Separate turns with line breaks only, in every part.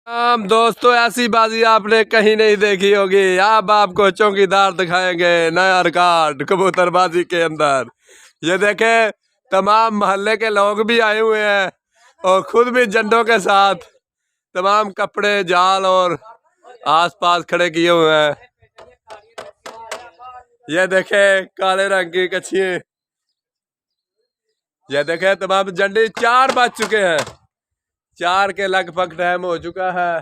दोस्तों ऐसी बाजी आपने कहीं नहीं देखी होगी। अब आपको चौकीदार दिखाएंगे नया रिकॉर्ड कबूतर बाजी के अंदर। ये देखें, तमाम मोहल्ले के लोग भी आए हुए हैं और खुद भी झंडों के साथ तमाम कपड़े जाल और आसपास खड़े किए हुए हैं। ये देखें काले रंग की कच्छियां। ये देखें तमाम झंडे 4 बज चुके हैं। 4 के लगभग टाइम हो चुका है।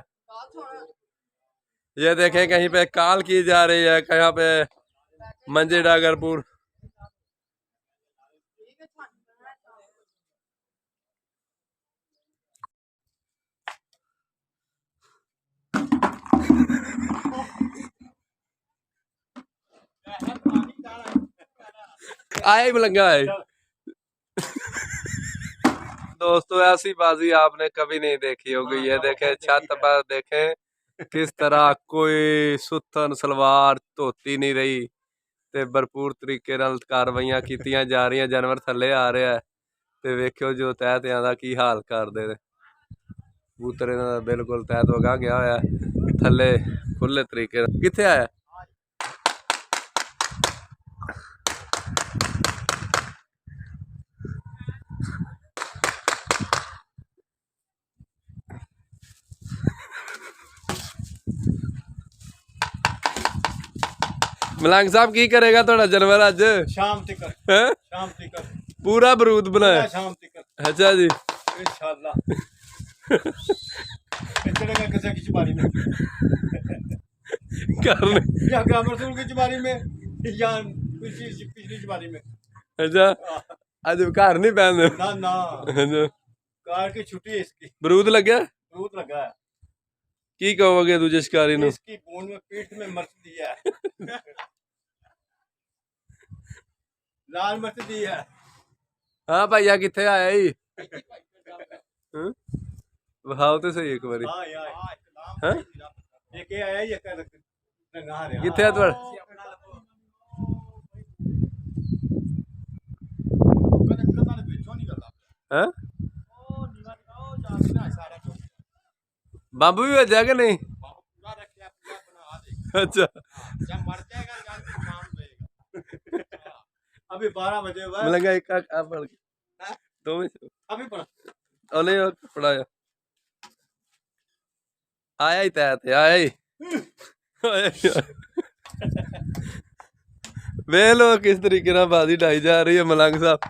ये देखें कहीं पे काल की जा रही है, कहीं पे मंजी डागरपुर। आए मलंगा है। दोस्तों ऐसी बाजी आपने कभी नहीं देखी होगी। ये देखें छत पर देखें किस तरह कोई सुथन सलवार धोती नहीं रही ते भरपूर तरीके नाल कारवाइयां कीतियां जा रही। जानवर थले आ रहा है ते वेखियो जो तहतियां दा की हाल करदे ने। कबूतर इन्हां दा बिल्कुल तहत वगा गया होया थले खुले तरीके किथे आया। मलंग साहब की करेगा थोड़ा जानवर अज
शाम तक
हैं?
शाम तक
पूरा बरूद बनाया
शाम तक
अच्छा जी
इंशाल्लाह। चलेगा किसी की चुबारी में
करने
या ग्रामर सूल की चुबारी में या पिछली चुबारी में।
अच्छा आज घर नहीं पहनते
ना ना
अच्छा
कार की छुट्टी है इसकी।
बरूद लगे
दूध लगा है
की कहोगे दूजे शिकारी नु
इसकी बोन में पीठ में मर्च दी है लाल मर्च दी है।
हाँ भैया किथे आया ही बहाओ तो सही एक बारी
हां यार
हैं
ये के आया ये कर रंगा रहा
किथे है तुहाड़ा हैं बाबू भी भेजा कि नहीं। अच्छा
जब मर जाएगा अभी 12 बजे हुआ है।
मलंगा एक आप पढ़ के दो में
अभी पढ़
और नहीं पढ़ाया आया ही तहत आया ही वे लो किस तरीके ना बाजी ढाई जा रही है मलंग साहब।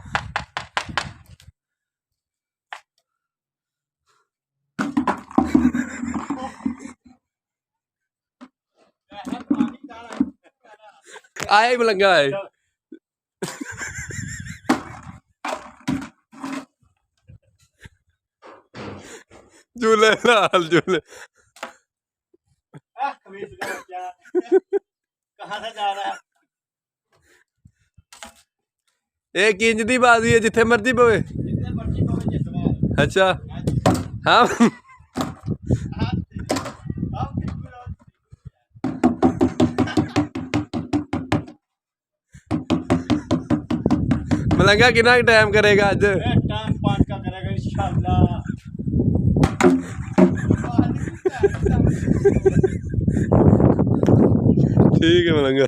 आया ही मलंगा है झूले लाल झूले
कहाँ से जा रहा है।
एक इंच दी बाजी है जिथे मर्जी पवे। अच्छा हाँ मलंगा कितना टाइम करेगा आज।
टाइम 5 का करेगा इंशाल्लाह।
ठीक है मलंगा।